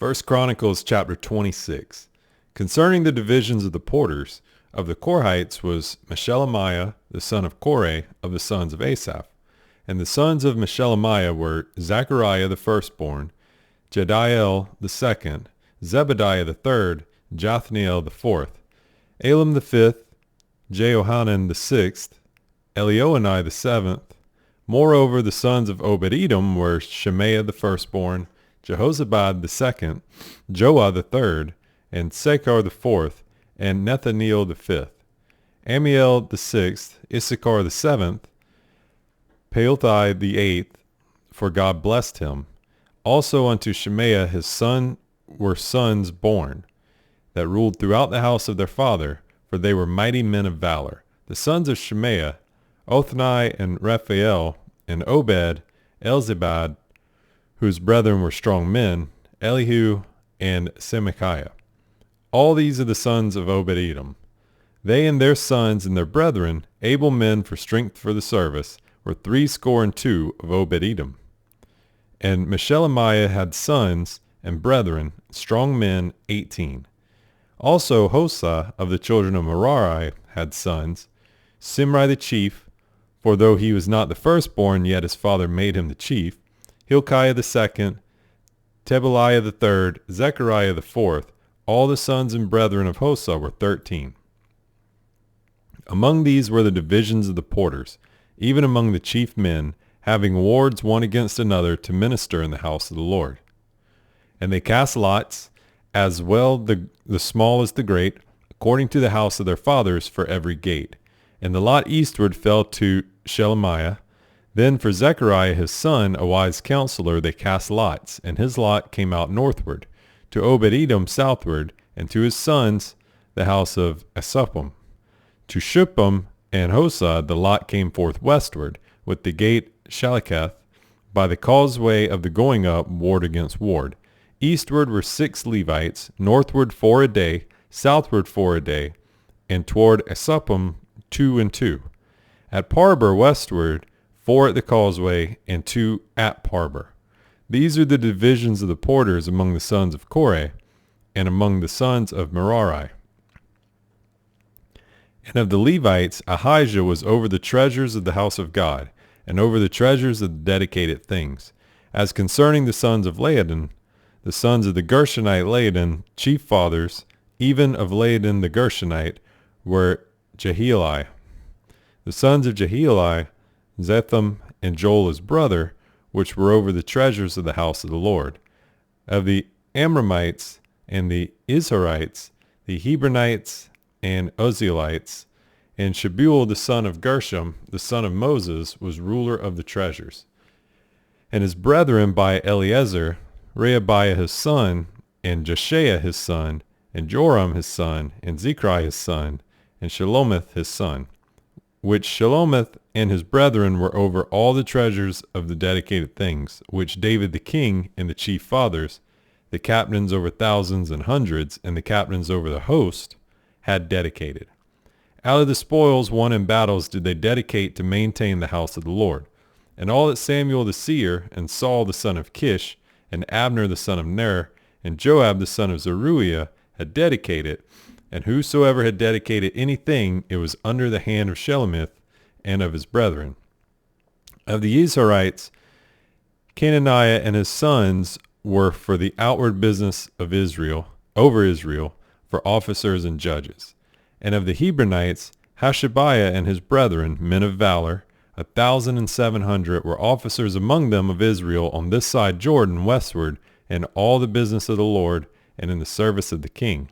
First Chronicles chapter 26. Concerning the divisions of the porters, of the Korhites was Meshelemiah, the son of Korah, of the sons of Asaph. And the sons of Meshelemiah were Zechariah the firstborn, Jediael the second, Zebediah the third, Jathniel the fourth, Elam the fifth, Jehohanan the sixth, Elioenai the seventh. Moreover, the sons of Obed-Edom were Shemaiah the firstborn, Jehozabad the second, Joah the third, and Sechar the fourth, and Nethaniel the fifth, Amiel the sixth, Issachar the seventh, Peulthai the eighth, for God blessed him. Also unto Shemaiah his son were sons born, that ruled throughout the house of their father, for they were mighty men of valor. The sons of Shemaiah, Othni and Raphael, and Obed, Elzabad, whose brethren were strong men, Elihu and Semachiah. All these are the sons of Obed-Edom. They and their sons and their brethren, able men for strength for the service, were 62 of Obed-Edom. And Meshelemiah had sons and brethren, strong men, 18. Also Hosa of the children of Merari had sons, Simri the chief, for though he was not the firstborn, yet his father made him the chief, Hilkiah the second, Tebaliah the third, Zechariah the fourth. All the sons and brethren of Hosa were 13. Among these were the divisions of the porters, even among the chief men, having wards one against another to minister in the house of the Lord. And they cast lots, as well the small as the great, according to the house of their fathers for every gate. And the lot eastward fell to Shelemiah. Then for Zechariah his son, a wise counselor, they cast lots, and his lot came out northward, to Obed-Edom southward, and to his sons, the house of Asapum. To Shuppim and Hosa the lot came forth westward, with the gate Shaleketh, by the causeway of the going up, ward against ward. Eastward were 6 Levites, northward 4 a day, southward 4 a day, and toward Asapum 2 and 2. At Parber westward, 4 at the causeway, and 2 at Parber. These are the divisions of the porters among the sons of Korah, and among the sons of Merari. And of the Levites, Ahijah was over the treasures of the house of God, and over the treasures of the dedicated things. As concerning the sons of Laodin, the sons of the Gershonite Laodin, chief fathers, even of Laodin the Gershonite, were Jehieli. The sons of Jehieli, Zetham and Joel his brother, which were over the treasures of the house of the Lord. Of the Amramites and the Izharites, the Hebronites and Uzzielites, and Shebuel the son of Gershom, the son of Moses, was ruler of the treasures. And his brethren by Eliezer, Rehabiah his son, and Jeshaiah his son, and Joram his son, and Zechri his son, and Shelomith his son, which Shelomith and his brethren were over all the treasures of the dedicated things, which David the king and the chief fathers, the captains over thousands and hundreds, and the captains over the host, had dedicated. Out of the spoils won in battles did they dedicate to maintain the house of the Lord. And all that Samuel the seer, and Saul the son of Kish, and Abner the son of Ner, and Joab the son of Zeruiah had dedicated, and whosoever had dedicated anything, it was under the hand of Shelomith and of his brethren. Of the Izharites, Canaaniah and his sons were for the outward business of Israel, over Israel, for officers and judges. And of the Hebronites, Hashabiah and his brethren, men of valor, 1,700 were officers among them of Israel on this side Jordan westward, in all the business of the Lord, and in the service of the king.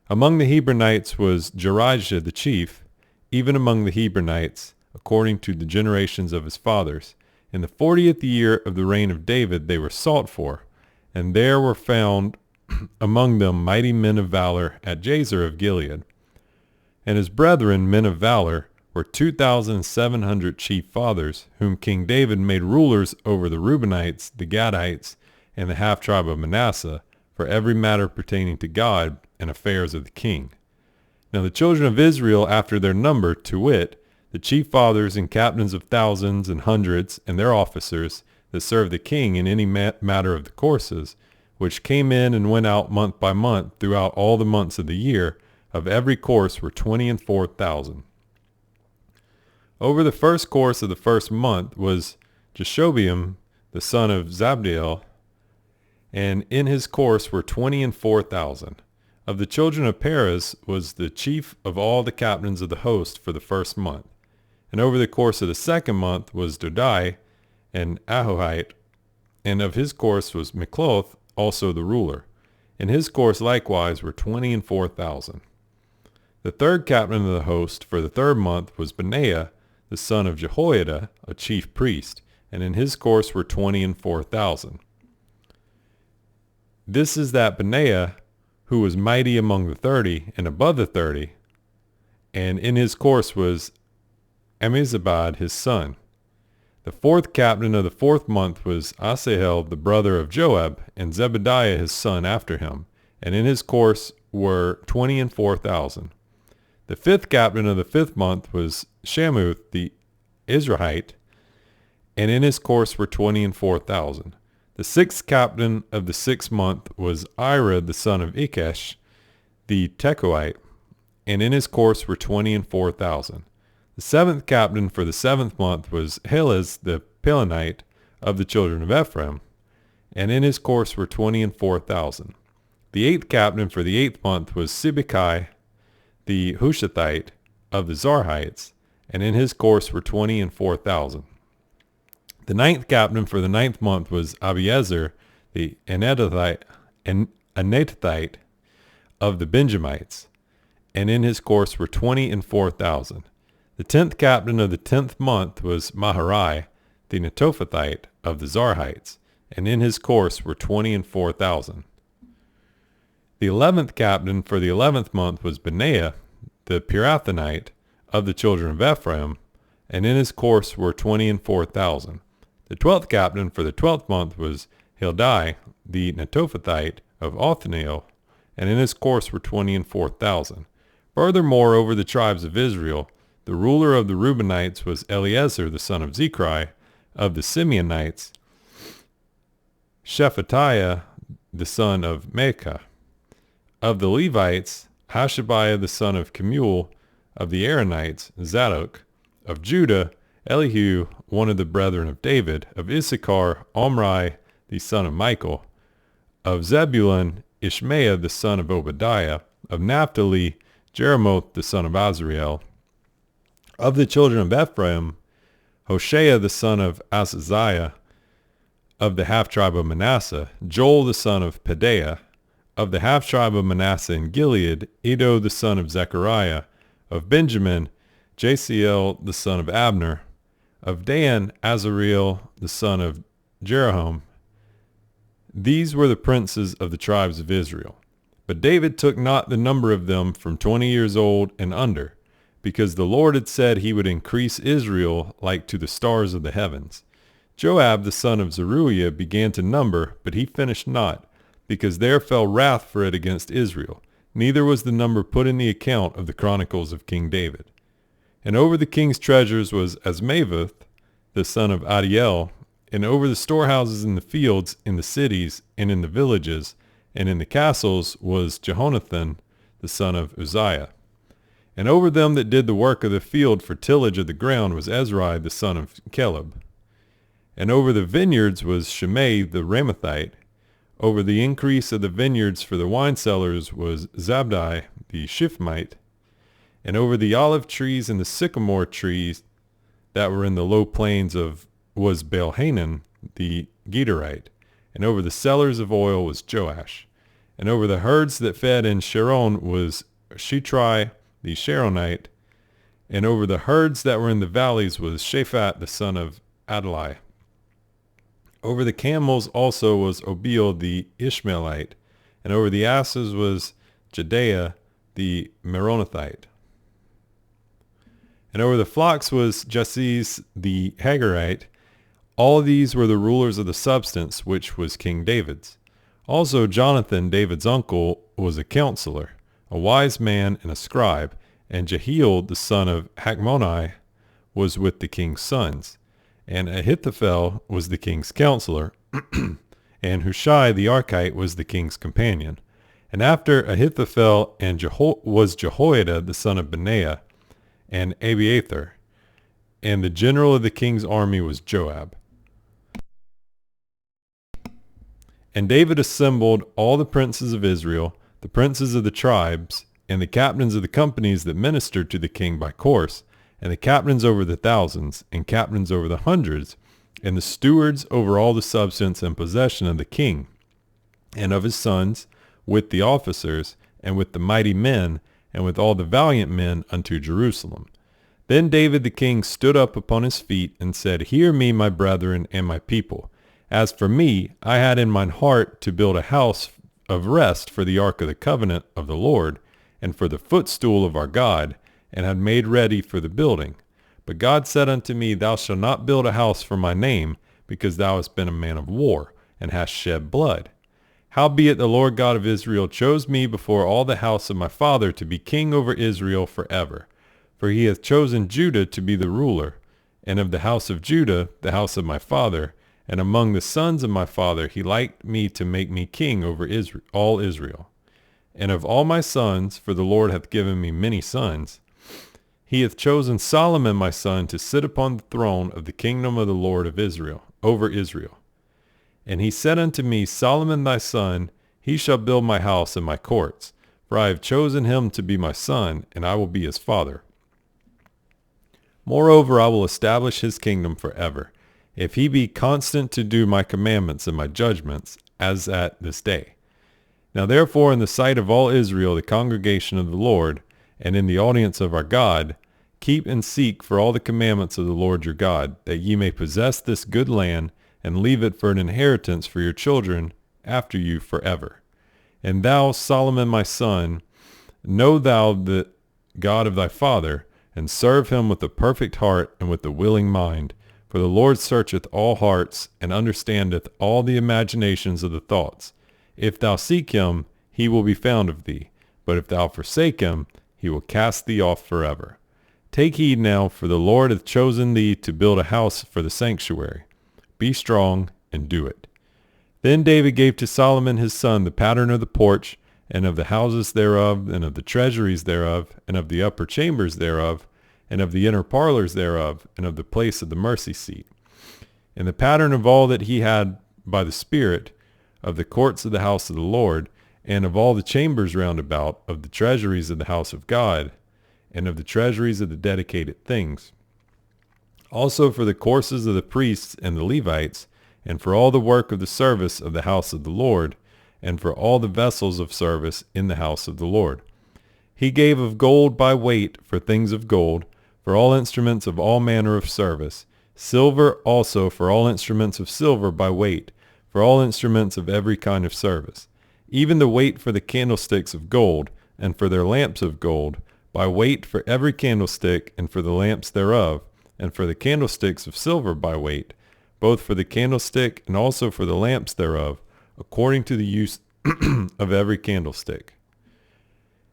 Among the Hebronites was Jerijah the chief, even among the Hebronites, according to the generations of his fathers. In the 40th year of the reign of David they were sought for, and there were found among them mighty men of valor at Jazer of Gilead. And his brethren, men of valor, were 2,700 chief fathers, whom King David made rulers over the Reubenites, the Gadites, and the half-tribe of Manasseh, for every matter pertaining to God and affairs of the king. Now the children of Israel after their number, to wit, the chief fathers and captains of thousands and hundreds, and their officers, that served the king in any matter of the courses, which came in and went out month by month throughout all the months of the year, of every course were 24,000. Over the first course of the first month was Jeshobeam, the son of Zabdiel, and in his course were 24,000. Of the children of Perez was the chief of all the captains of the host for the first month. And over the course of the second month was Dodai and Ahohite, and of his course was Mikloth, also the ruler. In his course likewise were 24,000. The third captain of the host for the third month was Benaiah, the son of Jehoiada, a chief priest, and in his course were 24,000. This is that Benaiah who was mighty among the 30 and above the 30, and in his course was Ammizabad his son. The fourth captain of the fourth month was Asahel the brother of Joab, and Zebediah his son after him, and in his course were 24,000. The fifth captain of the fifth month was Shamuth the Israelite, and in his course were 24,000. The sixth captain of the sixth month was Ira the son of Ikesh the Tekoite, and in his course were 24,000. The seventh captain for the seventh month was Helez the Pelonite of the children of Ephraim, and in his course were 24,000. The eighth captain for the eighth month was Sibbecai the Hushathite of the Zarhites, and in his course were 24,000. The ninth captain for the ninth month was Abiezer the Anetothite of the Benjamites, and in his course were 24,000. The 10th captain of the 10th month was Maharai the Netophathite of the Zarhites, and in his course were 24,000. The 11th captain for the 11th month was Benaiah the Pirathonite of the children of Ephraim, and in his course were 24,000. The 12th captain for the 12th month was Hildai the Netophathite of Othniel, and in his course were 24,000. Furthermore, over the tribes of Israel, the ruler of the Reubenites was Eliezer the son of Zechri, of the Simeonites, Shephatiah the son of Maacah. Of the Levites, Hashabiah the son of Kemuel, of the Aaronites, Zadok. Of Judah, Elihu, one of the brethren of David. Of Issachar, Omri the son of Michael. Of Zebulun, Ishmael the son of Obadiah. Of Naphtali, Jeremoth the son of Azriel. Of the children of Ephraim, Hoshea the son of Azaziah. Of the half-tribe of Manasseh, Joel the son of Pedaiah. Of the half-tribe of Manasseh in Gilead, Edo the son of Zechariah. Of Benjamin, Jasiel the son of Abner. Of Dan, Azareel the son of Jeroham. These were the princes of the tribes of Israel. But David took not the number of them from 20 years old and under, because the Lord had said he would increase Israel like to the stars of the heavens. Joab the son of Zeruiah began to number, but he finished not, because there fell wrath for it against Israel. Neither was the number put in the account of the Chronicles of King David. And over the king's treasures was Asmaveth the son of Adiel, and over the storehouses in the fields, in the cities, and in the villages, and in the castles was Jehonathan the son of Uzziah. And over them that did the work of the field for tillage of the ground was Ezrai the son of Caleb. And over the vineyards was Shimei the Ramathite. Over the increase of the vineyards for the wine cellars was Zabdi the Shifmite. And over the olive trees and the sycamore trees that were in the low plains was Baal-Hanan the Gederite. And over the cellars of oil was Joash. And over the herds that fed in Sharon was Shitrai the Sharonite. And over the herds that were in the valleys was Shaphat the son of Adlai. Over the camels also was Obil the Ishmaelite. And over the asses was Jedaiah the Meronothite. And over the flocks was Jesses the Hagarite. All these were the rulers of the substance which was King David's. Also Jonathan, David's uncle, was a counselor, a wise man and a scribe, and Jehiel the son of Hachmoni was with the king's sons, and Ahithophel was the king's counselor, and Hushai the Archite was the king's companion. And after Ahithophel and was Jehoiada the son of Benaiah, and Abiathar. And the general of the king's army was Joab. And David assembled all the princes of Israel, the princes of the tribes, and the captains of the companies that ministered to the king by course, and the captains over the thousands, and captains over the hundreds, and the stewards over all the substance and possession of the king, and of his sons, with the officers, and with the mighty men, and with all the valiant men unto Jerusalem. Then David the king stood up upon his feet, and said, Hear me, my brethren, and my people. As for me, I had in mine heart to build a house of rest for the ark of the covenant of the Lord, and for the footstool of our God, and had made ready for the building. But God said unto me, Thou shalt not build a house for my name, because thou hast been a man of war, and hast shed blood. Howbeit the Lord God of Israel chose me before all the house of my father to be king over Israel forever. For he hath chosen Judah to be the ruler, and of the house of Judah the house of my father, and among the sons of my father he liked me to make me king over Israel, all Israel. And of all my sons, for the Lord hath given me many sons, he hath chosen Solomon my son to sit upon the throne of the kingdom of the Lord of Israel, over Israel. And he said unto me, Solomon thy son, he shall build my house and my courts, for I have chosen him to be my son, and I will be his father. Moreover, I will establish his kingdom forever, if he be constant to do my commandments and my judgments, as at this day. Now therefore in the sight of all Israel, the congregation of the Lord, and in the audience of our God, keep and seek for all the commandments of the Lord your God, that ye may possess this good land, and leave it for an inheritance for your children after you forever. And thou, Solomon my son, know thou the God of thy father, and serve him with a perfect heart and with a willing mind. For the Lord searcheth all hearts, and understandeth all the imaginations of the thoughts. If thou seek him, he will be found of thee. But if thou forsake him, he will cast thee off forever. Take heed now, for the Lord hath chosen thee to build a house for the sanctuary. Be strong, and do it. Then David gave to Solomon his son the pattern of the porch, and of the houses thereof, and of the treasuries thereof, and of the upper chambers thereof, and of the inner parlors thereof, and of the place of the mercy seat, and the pattern of all that he had by the Spirit, of the courts of the house of the Lord, and of all the chambers round about, of the treasuries of the house of God, and of the treasuries of the dedicated things. Also for the courses of the priests and the Levites, and for all the work of the service of the house of the Lord, and for all the vessels of service in the house of the Lord. He gave of gold by weight for things of gold, for all instruments of all manner of service, silver also for all instruments of silver by weight, for all instruments of every kind of service, even the weight for the candlesticks of gold, and for their lamps of gold, by weight for every candlestick, and for the lamps thereof, and for the candlesticks of silver by weight, both for the candlestick and also for the lamps thereof, according to the use of every candlestick.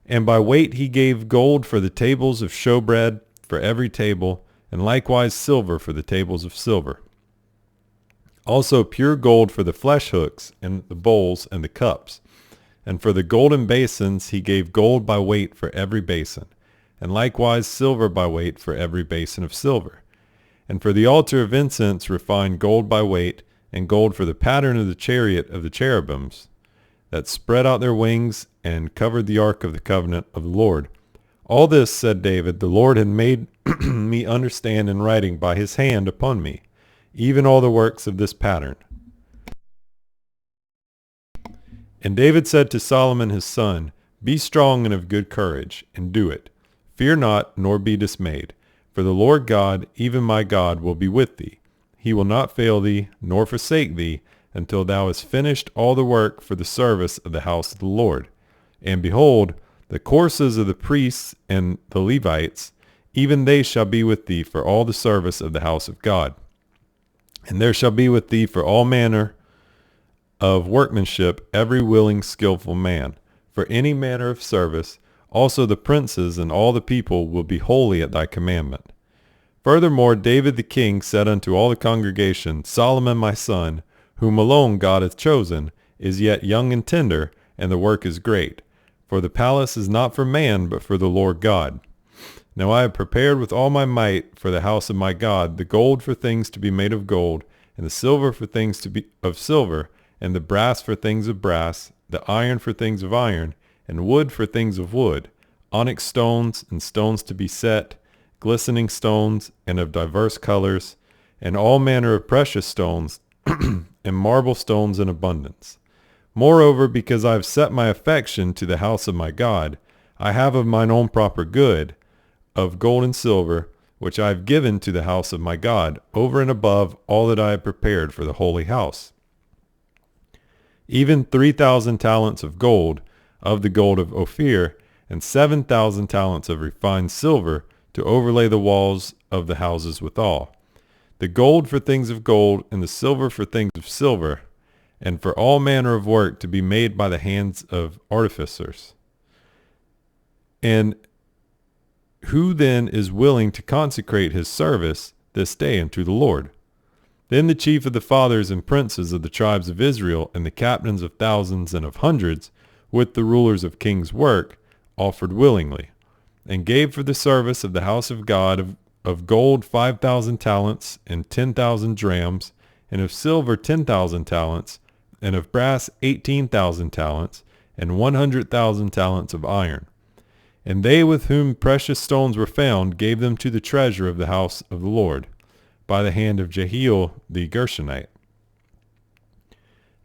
And by weight he gave gold for the tables of showbread for every table, and likewise silver for the tables of silver. Also pure gold for the flesh hooks, and the bowls, and the cups. And for the golden basins he gave gold by weight for every basin, and likewise silver by weight for every basin of silver. And for the altar of incense refined gold by weight, and gold for the pattern of the chariot of the cherubims, that spread out their wings, and covered the ark of the covenant of the Lord. All this, said David, the Lord had made me understand in writing by his hand upon me, even all the works of this pattern. And David said to Solomon his son, Be strong and of good courage, and do it. Fear not, nor be dismayed, for the Lord God, even my God, will be with thee. He will not fail thee, nor forsake thee, until thou hast finished all the work for the service of the house of the Lord. And behold, the courses of the priests and the Levites, even they shall be with thee for all the service of the house of God. And there shall be with thee for all manner of workmanship every willing, skillful man, for any manner of service. Also the princes and all the people will be holy at thy commandment. Furthermore, David the king said unto all the congregation, Solomon my son, whom alone God hath chosen, is yet young and tender, and the work is great. For the palace is not for man, but for the Lord God. Now I have prepared with all my might for the house of my God the gold for things to be made of gold, and the silver for things to be of silver, and the brass for things of brass, the iron for things of iron, and wood for things of wood, onyx stones and stones to be set, glistening stones and of diverse colors, and all manner of precious stones, and marble stones in abundance. Moreover, because I have set my affection to the house of my God, I have of mine own proper good, of gold and silver, which I have given to the house of my God, over and above all that I have prepared for the holy house. Even 3,000 talents of gold, of the gold of Ophir, and 7,000 talents of refined silver, to overlay the walls of the houses withal. The gold for things of gold, and the silver for things of silver, and for all manner of work to be made by the hands of artificers. And who then is willing to consecrate his service this day unto the Lord? Then the chief of the fathers and princes of the tribes of Israel, and the captains of thousands and of hundreds, with the rulers of kings' work, offered willingly, and gave for the service of the house of God of gold 5,000 talents, and 10,000 drams, and of silver 10,000 talents, and of brass 18,000 talents, and 100,000 talents of iron. And they with whom precious stones were found gave them to the treasure of the house of the Lord, by the hand of Jehiel the Gershonite.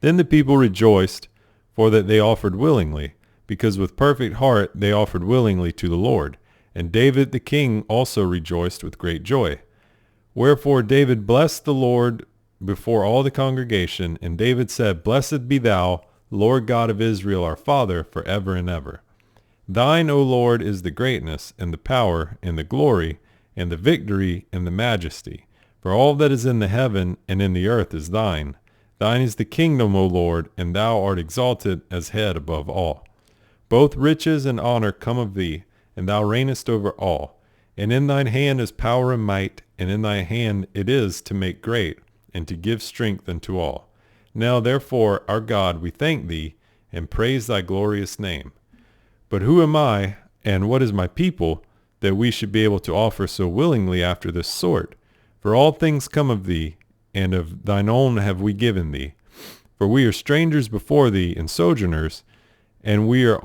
Then the people rejoiced, for that they offered willingly, because with perfect heart they offered willingly to the Lord. And David the king also rejoiced with great joy. Wherefore David blessed the Lord before all the congregation, and David said, Blessed be thou, Lord God of Israel our Father, for ever and ever. Thine, O Lord, is the greatness, and the power, and the glory, and the victory, and the majesty. For all that is in the heaven and in the earth is thine. Thine is the kingdom, O Lord, and thou art exalted as head above all. Both riches and honor come of thee, and thou reignest over all. And in thine hand is power and might, and in thy hand it is to make great, and to give strength unto all. Now therefore, our God, we thank thee, and praise thy glorious name. But who am I, and what is my people, that we should be able to offer so willingly after this sort? For all things come of thee, and of thine own have we given thee. For we are strangers before thee, and sojourners, and we are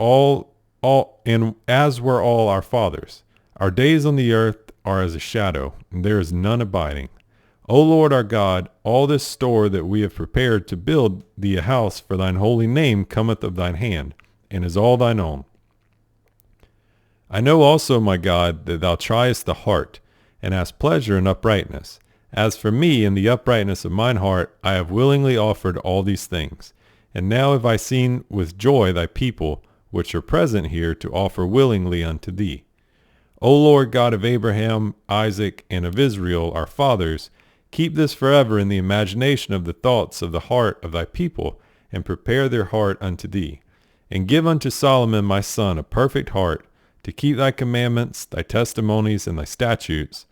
and as were all our fathers. Our days on the earth are as a shadow, and there is none abiding. O Lord our God, all this store that we have prepared to build thee a house for thine holy name cometh of thine hand, and is all thine own. I know also, my God, that thou triest the heart, and hast pleasure in uprightness. As for me, in the uprightness of mine heart, I have willingly offered all these things. And now have I seen with joy thy people, which are present here, to offer willingly unto thee. O Lord God of Abraham, Isaac, and of Israel, our fathers, keep this forever in the imagination of the thoughts of the heart of thy people, and prepare their heart unto thee. And give unto Solomon my son a perfect heart, to keep thy commandments, thy testimonies, and thy statutes,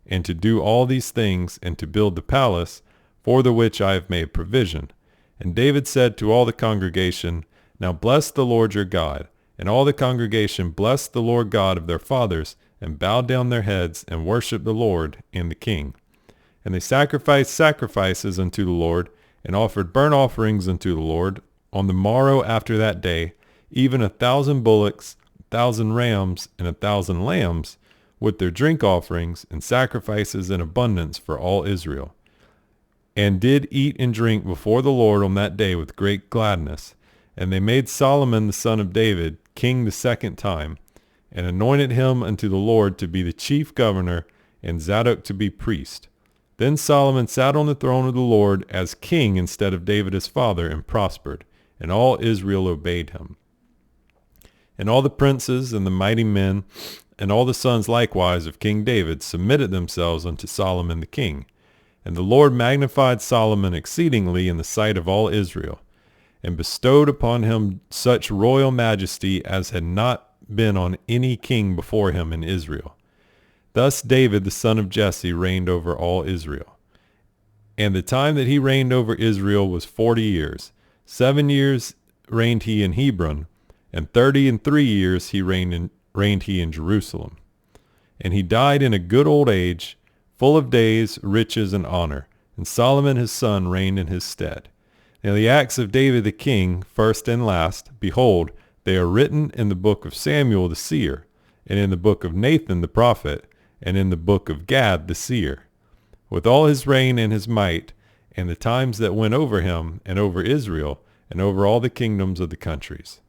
and to do all these things, and to build the palace, for the which I have made provision. And David said to all the congregation, Now bless the Lord your God. And all the congregation blessed the Lord God of their fathers, and bowed down their heads, and worshipped the Lord and the king. And they sacrificed sacrifices unto the Lord, and offered burnt offerings unto the Lord on the morrow after that day, even 1,000 bullocks, 1,000 rams, and 1,000 lambs, with their drink offerings and sacrifices in abundance for all Israel. And did eat and drink before the Lord on that day with great gladness. And they made Solomon the son of David king the second time, and anointed him unto the Lord to be the chief governor, and Zadok to be priest. Then Solomon sat on the throne of the Lord as king instead of David his father, and prospered, and all Israel obeyed him. And all the princes and the mighty men, and all the sons likewise of King David, submitted themselves unto Solomon the king. And the Lord magnified Solomon exceedingly in the sight of all Israel, and bestowed upon him such royal majesty as had not been on any king before him in Israel. Thus David the son of Jesse reigned over all Israel. And the time that he reigned over Israel was 40 years. 7 years reigned he in Hebron, and 30 and 3 years he reigned he in Jerusalem. And he died in a good old age, full of days, riches, and honor. And Solomon his son reigned in his stead. Now the acts of David the king, first and last, behold, they are written in the book of Samuel the seer, and in the book of Nathan the prophet, and in the book of Gad the seer, with all his reign and his might, and the times that went over him, and over Israel, and over all the kingdoms of the countries.